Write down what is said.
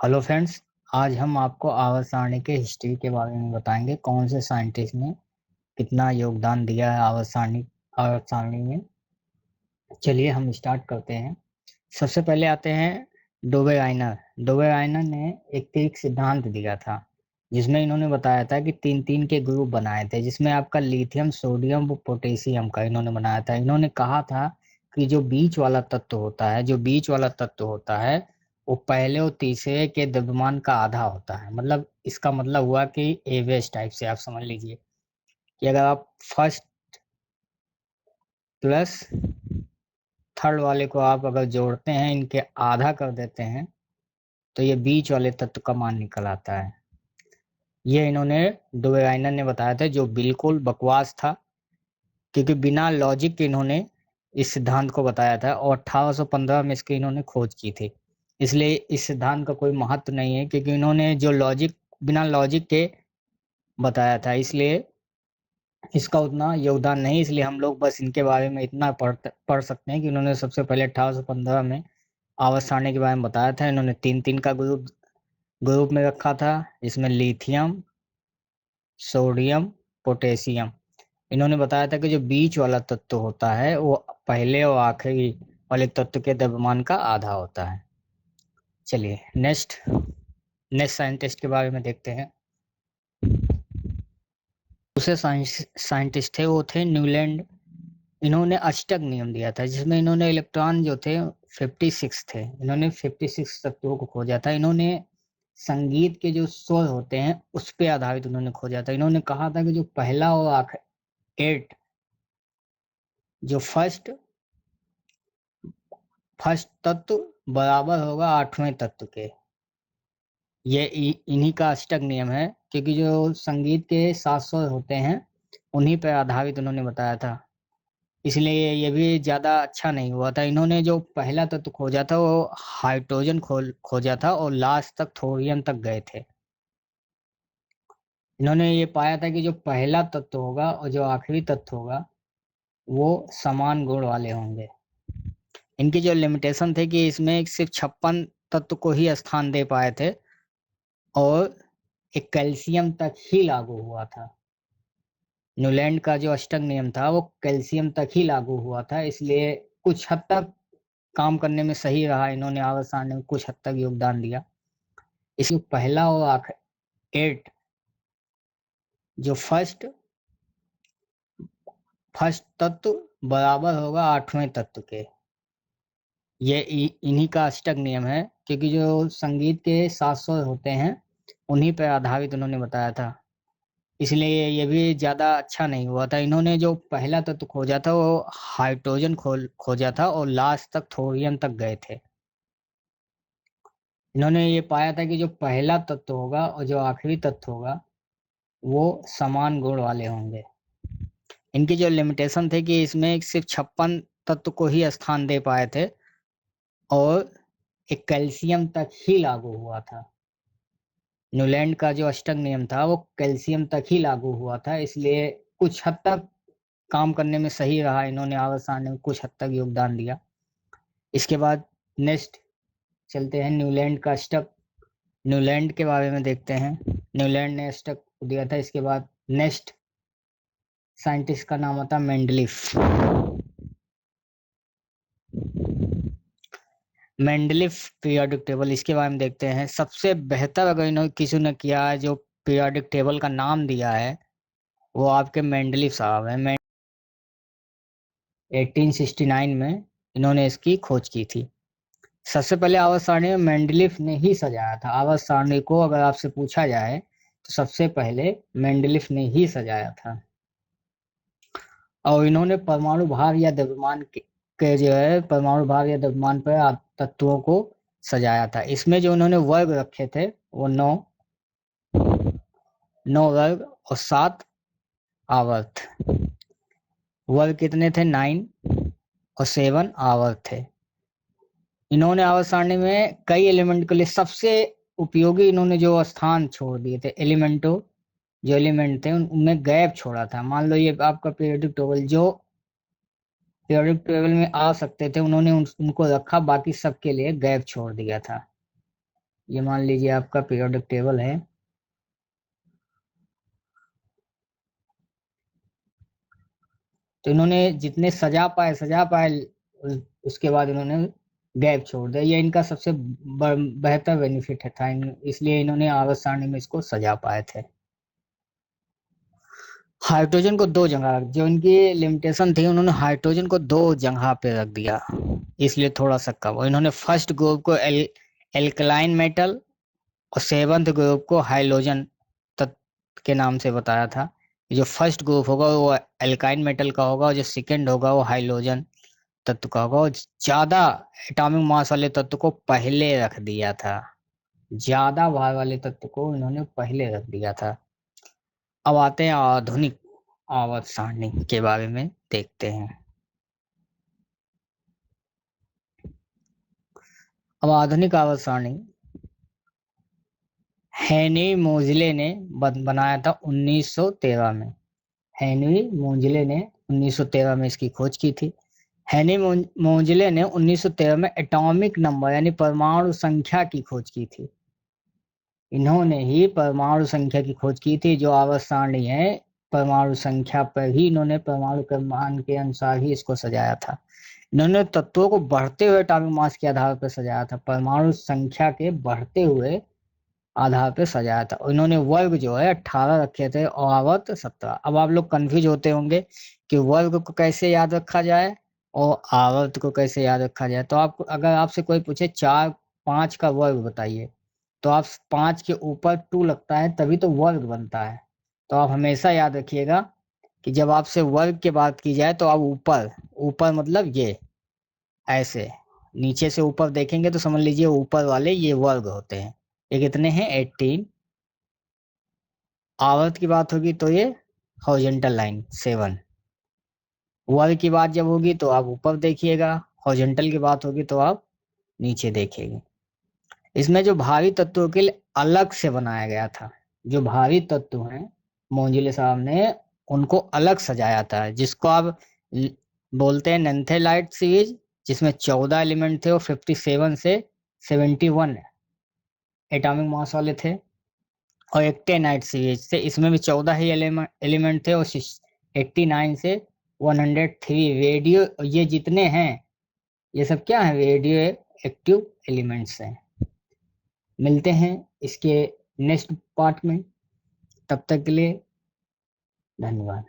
Hello friends. आज हम आपको आवर्त सारणी के हिस्ट्री के बारे में बताएंगे। कौन से साइंटिस्ट ने कितना योगदान दिया है आवर्त सारणी में। चलिए हम स्टार्ट करते हैं। सबसे पहले आते हैं डोबेराइनर। डोबेराइनर ने एक त्रिक सिद्धांत दिया था, जिसमें इन्होंने बताया था कि तीन तीन के ग्रुप बनाए थे, जिसमें आपका लिथियम, सोडियम व पोटेशियम का इन्होंने बनाया था। इन्होंने कहा था कि जो बीच वाला तत्व होता है वो पहले और तीसरे के द्रव्यमान का आधा होता है। मतलब इसका मतलब हुआ कि एवरेज टाइप से आप समझ लीजिए कि अगर आप फर्स्ट प्लस थर्ड वाले को आप अगर जोड़ते हैं, इनके आधा कर देते हैं, तो ये बीच वाले तत्व का मान निकल आता है। ये इन्होंने डोबेराइनर ने बताया था, जो बिल्कुल बकवास था, क्योंकि बिना लॉजिक के इन्होंने इस सिद्धांत को बताया था और 1815 में इसकी इन्होंने खोज की थी। इसलिए इस सिद्धांत का कोई महत्व नहीं है, क्योंकि इन्होंने जो बिना लॉजिक के बताया था, इसलिए इसका उतना योगदान नहीं। इसलिए हम लोग बस इनके बारे में इतना पढ़ सकते हैं कि इन्होंने सबसे पहले 1815 में आवर्त सारणी के बारे में बताया था। इन्होंने तीन तीन का ग्रुप में रखा था, जिसमें लिथियम, सोडियम, पोटेशियम। इन्होंने बताया था कि जो बीच वाला तत्व होता है वो पहले और आखिरी वाले तत्व के द्रव्यमान का आधा होता है। चलिए नेक्स्ट साइंटिस्ट के बारे में देखते हैं। दूसरे साइंटिस्ट थे, वो थे न्यूलैंड। इन्होंने अष्टक नियम दिया था, जिसमें इन्होंने इलेक्ट्रॉन जो थे 56 थे। इन्होंने 56 तत्वों को खोजा था। इन्होंने संगीत के जो स्वर होते हैं उस पे आधारित उन्होंने खोजा था। इन्होंने कहा था कि जो पहला और आखिर 8, जो फर्स्ट तत्व बराबर होगा आठवें तत्व के। ये इन्हीं का अष्टक नियम है, क्योंकि जो संगीत के 7 स्वर होते हैं उन्हीं पर आधारित उन्होंने बताया था। इसलिए ये भी ज्यादा अच्छा नहीं हुआ था। इन्होंने जो पहला तत्व खोजा था वो हाइड्रोजन खोजा था और लास्ट तक थोरियम तक गए थे। इन्होंने ये पाया था कि जो पहला तत्व होगा और जो आखिरी तत्व होगा वो समान गुण वाले होंगे। इनकी जो लिमिटेशन थे कि इसमें सिर्फ 56 तत्व को ही स्थान दे पाए थे और एक कैल्शियम तक ही लागू हुआ था। न्यूलैंड का जो अष्टक नियम था वो कैल्शियम तक ही लागू हुआ था, इसलिए कुछ हद तक काम करने में सही रहा। इन्होंने आवर्त सारणी में कुछ हद तक योगदान दिया। इसमें पहला और आखिर 8, जो फर्स्ट तत्व बराबर होगा आठवें तत्व के। ये इन्हीं का अष्टक नियम है, क्योंकि जो संगीत के 7 स्वर होते हैं उन्हीं पर आधारित उन्होंने बताया था। इसलिए ये भी ज्यादा अच्छा नहीं हुआ था। इन्होंने जो पहला तत्व खोजा था वो हाइड्रोजन खोजा था और लास्ट तक थोरियम तक गए थे। इन्होंने ये पाया था कि जो पहला तत्व होगा और जो आखिरी तत्व होगा वो समान गुण वाले होंगे। इनकी जो लिमिटेशन थे कि इसमें सिर्फ 56 तत्व को ही स्थान दे पाए थे और एक कैल्शियम तक ही लागू हुआ था। न्यूलैंड का जो अष्टक नियम था वो कैल्शियम तक ही लागू हुआ था, इसलिए कुछ हद तक काम करने में सही रहा। इन्होंने आवर्त सारणी में कुछ हद तक योगदान दिया। इसके बाद नेक्स्ट चलते हैं न्यूलैंड का अष्टक। न्यूलैंड के बारे में देखते हैं। न्यूलैंड ने अष्टक दिया था। इसके बाद नेक्स्ट साइंटिस्ट का नाम होता मेंडलिफ। मेंडलिफ पीरियोडिक टेबल, इसके बारे में देखते हैं। सबसे बेहतर अगर इन्होंने किसी ने किया है जो पीरियोडिक टेबल का नाम दिया है, वो आपके मेंडलिफ साहब हैं। 1869 में इन्होंने इसकी खोज की थी। सबसे पहले आवर्त सारणी में मेंडलीफ ने ही सजाया था। आवर्त सारणी को अगर आपसे पूछा जाए तो सबसे पहले मेंडलीफ ने ही सजाया था। और इन्होंने परमाणु भार या द्रव्यमान के जो है परमाणु भार या द्रव्यमान पर तत्वों को सजाया था। इसमें जो इन्होंने वर्ग रखे थे वो 9 वर्ग और 7 आवर्त। वर्ग कितने थे? 9 और 7 आवर्त थे। इन्होंने आवर्त सारणी में कई एलिमेंट के लिए सबसे उपयोगी इन्होंने जो स्थान छोड़ दिए थे, जो एलिमेंट थे उनमें गैप छोड़ा था। मान लो ये आपका पीरियोडिक टेबल, जो पीरियोडिक टेबल में आ सकते थे उन्होंने उनको रखा, बाकी सबके लिए गैप छोड़ दिया था। ये मान लीजिए आपका पीरियोडिक टेबल है। तो इन्होंने जितने सजा पाए उसके बाद इन्होंने गैप छोड़ दिया। ये इनका सबसे बेहतर बेनिफिट था, इसलिए इन्होंने आवर्त सारणी में इसको सजा पाए थे। हाइड्रोजन को दो जगह रख, जो इनकी लिमिटेशन थी, उन्होंने हाइड्रोजन को दो जगह पे रख दिया, इसलिए थोड़ा सा कम। इन्होंने फर्स्ट ग्रुप को एल्कलाइन मेटल और सेवंथ ग्रुप को हाइलोजन तत्व के नाम से बताया था। जो फर्स्ट ग्रुप होगा वो एल्काइन मेटल का होगा, और जो सेकंड होगा वो हाइलोजन तत्व का होगा। और ज्यादा एटॉमिक मास वाले तत्व को पहले रख दिया था, ज्यादा भार वाले तत्व को इन्होंने पहले रख दिया था। अब आते हैं आधुनिक आवर्त सारणी के बारे में देखते हैं। अब आधुनिक आवर्त सारणी हेनरी मोजले ने बनाया था 1913 में। हेनरी मोजले ने 1913 में इसकी खोज की थी। हेनरी मोजले ने 1913 में एटॉमिक नंबर यानी परमाणु संख्या की खोज की थी। इन्होंने ही परमाणु संख्या की खोज की थी। जो आवर्त सारणी है, परमाणु संख्या पर ही इन्होंने, परमाणु क्रमांक के अनुसार ही इसको सजाया था। इन्होंने तत्वों को बढ़ते हुए एटॉमिक मास के आधार पर सजाया था, परमाणु संख्या के बढ़ते हुए आधार पे सजाया था। इन्होंने वर्ग जो है 18 रखे थे और आवर्त 17। अब आप लोग कंफ्यूज होते होंगे कि वर्ग को कैसे याद रखा जाए और आवर्त को कैसे याद रखा जाए। तो आप, अगर आपसे कोई पूछे 4 5 का वर्ग बताइए, तो आप 5 के ऊपर 2 लगता है तभी तो वर्ग बनता है। तो आप हमेशा याद रखिएगा कि जब आपसे वर्ग की बात की जाए तो आप ऊपर, ऊपर मतलब ये ऐसे नीचे से ऊपर देखेंगे तो समझ लीजिए ऊपर वाले ये वर्ग होते हैं। ये कितने हैं? 18। आवर्त की बात होगी तो ये हॉरिजॉन्टल लाइन 7। वर्ग की बात जब होगी तो आप ऊपर देखिएगा, हॉरिजॉन्टल की बात होगी तो आप नीचे देखेंगे। इसमें जो भारी तत्वों के लिए अलग से बनाया गया था, जो भारी तत्व हैं मोंजिले साहब ने उनको अलग सजाया था, जिसको आप बोलते हैं नैन्थेलाइट सीरीज, जिसमें 14 एलिमेंट थे और 57 से 71 एटॉमिक मास वाले थे। और एक्टेनाइट सीरीज थे, इसमें भी 14 ही एलिमेंट थे और 89 से 103 रेडियो, ये जितने हैं ये सब क्या है? रेडियो एक्टिव एलिमेंट्स हैं। मिलते हैं इसके नेक्स्ट पार्ट में, तब तक के लिए धन्यवाद।